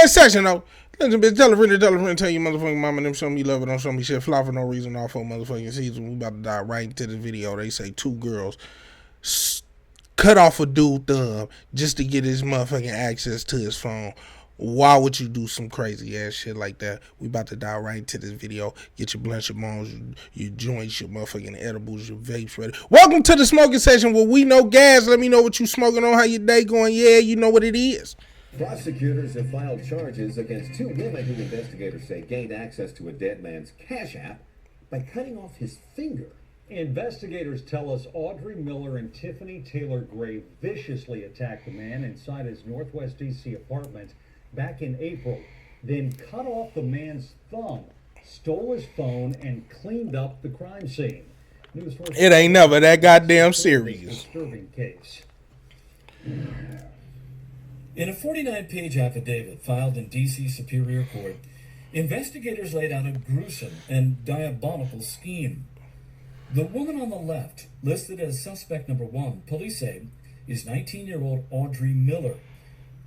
smoking section though. Listen, bitch, tell a friend, tell your motherfucking mama them show me love it, don't show me shit. Fly for no reason, all 4 motherfucking seasons. We about to dive right into this video. They say 2 girls cut off a dude thumb just to get his motherfucking access to his phone. Why would you do some crazy ass shit like that? We about to dive right into this video. Get your blunts, your bones, your joints, your motherfucking edibles, your vapes ready. Welcome to the smoking session where we know gas. Let me know what you smoking on, how your day going. Yeah, you know what it is. Prosecutors have filed charges against 2 women who investigators say gained access to a dead man's Cash App by cutting off his finger. Investigators tell us Audrey Miller and Tiffany Taylor Gray viciously attacked the man inside his Northwest D.C. apartment back in April, then cut off the man's thumb, stole his phone, and cleaned up the crime scene. It ain't never that goddamn serious. Disturbing case. In a 49-page affidavit filed in D.C. Superior Court, investigators laid out a gruesome and diabolical scheme. The woman on the left, listed as suspect number 1, police say, is 19-year-old Audrey Miller.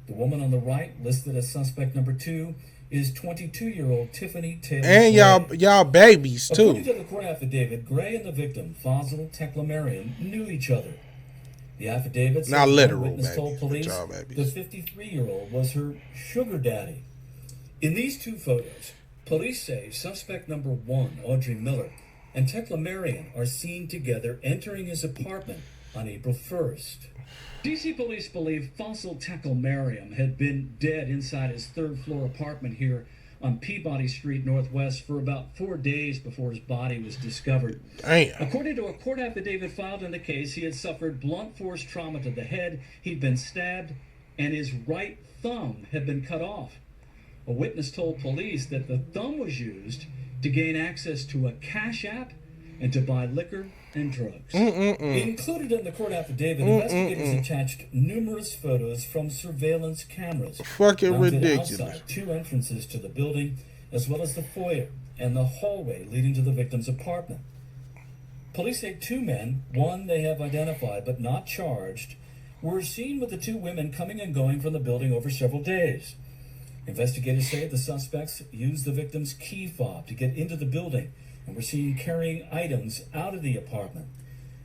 The woman on the right, listed as suspect number 2, is 22-year-old Tiffany Taylor. And y'all babies too. According to the court affidavit, Gray and the victim, Fazil Teklemariam, knew each other. The affidavit said the witness told police the 53-year-old was her sugar daddy. In these 2 photos, police say suspect number 1, Audrey Miller, and Teklemariam are seen together entering his apartment on April 1st. D.C. police believe Fazil Teklemariam had been dead inside his 3rd-floor apartment here on Peabody Street Northwest for about 4 days before his body was discovered. Damn. According to a court affidavit filed in the case, he had suffered blunt force trauma to the head, he'd been stabbed, and his right thumb had been cut off. A witness told police that the thumb was used to gain access to a Cash App and to buy liquor and drugs. Included in the court affidavit, investigators attached numerous photos from surveillance cameras. Fucking ridiculous. Outside 2 entrances to the building, as well as the foyer and the hallway leading to the victim's apartment. Police say 2 men, one they have identified but not charged, were seen with the 2 women coming and going from the building over several days. Investigators say the suspects used the victim's key fob to get into the building and were seen carrying items out of the apartment.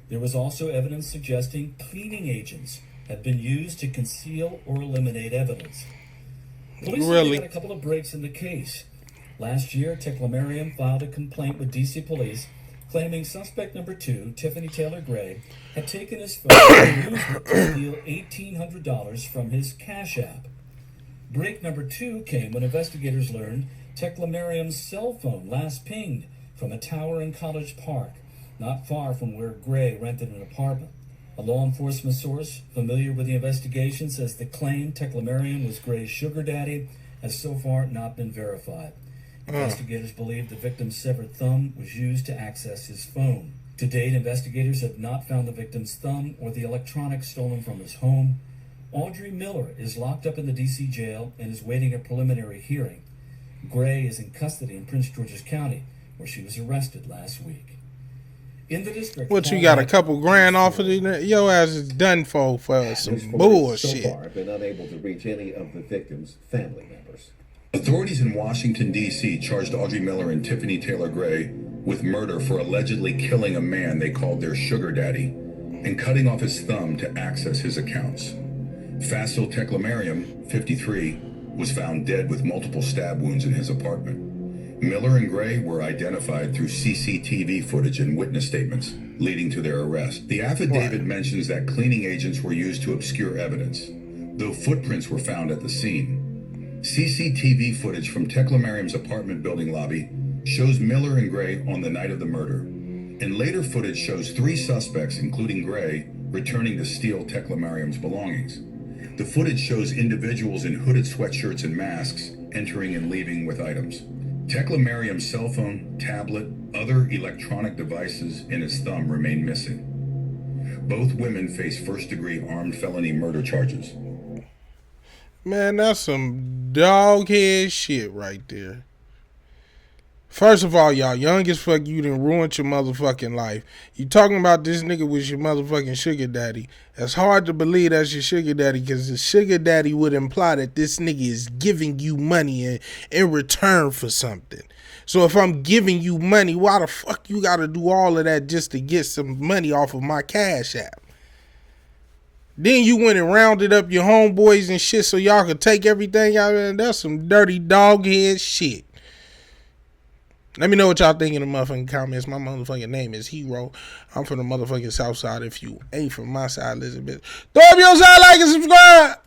There was also evidence suggesting cleaning agents had been used to conceal or eliminate evidence. Police had a couple of breaks in the case. Last year, Teklemariam filed a complaint with D.C. police claiming suspect number 2, Tiffany Taylor Gray, had taken his phone and used it to steal $1,800 from his Cash App. Break number 2 came when investigators learned Teklemariam's cell phone last pinged from a tower in College Park, not far from where Gray rented an apartment. A law enforcement source familiar with the investigation says the claim Teklemariam was Gray's sugar daddy has so far not been verified. Investigators believe the victim's severed thumb was used to access his phone. To date, investigators have not found the victim's thumb or the electronics stolen from his home. Audrey Miller is locked up in the D.C. jail and is waiting a preliminary hearing. Gray is in custody in Prince George's County, where she was arrested last week. In the district, what, you got a couple grand off of it? Your ass is done for some bullshit. So far, been unable to reach any of the victims' family members. Authorities in Washington, D.C. charged Audrey Miller and Tiffany Taylor Gray with murder for allegedly killing a man they called their sugar daddy and cutting off his thumb to access his accounts. Fazil Teklemariam, 53, was found dead with multiple stab wounds in his apartment. Miller and Gray were identified through CCTV footage and witness statements, leading to their arrest. The affidavit mentions that cleaning agents were used to obscure evidence, though footprints were found at the scene. CCTV footage from Teklemariam's apartment building lobby shows Miller and Gray on the night of the murder, and later footage shows 3 suspects, including Gray, returning to steal Teklemariam's belongings. The footage shows individuals in hooded sweatshirts and masks entering and leaving with items. Teklemariam's cell phone, tablet, other electronic devices, and his thumb remain missing. Both women face first-degree armed felony murder charges. Man, that's some doghead shit right there. First of all, y'all young as fuck. You done ruined your motherfucking life. You talking about this nigga was your motherfucking sugar daddy. It's hard to believe that's your sugar daddy because the sugar daddy would imply that this nigga is giving you money in return for something. So if I'm giving you money, why the fuck you gotta do all of that just to get some money off of my Cash App? Then you went and rounded up your homeboys and shit so y'all could take everything out of there. That's some dirty dog head shit. Let me know what y'all think in the motherfucking comments. My motherfucking name is Hero. I'm from the motherfucking South Side. If you ain't from my side, listen, bitch. Throw up your side, like and subscribe.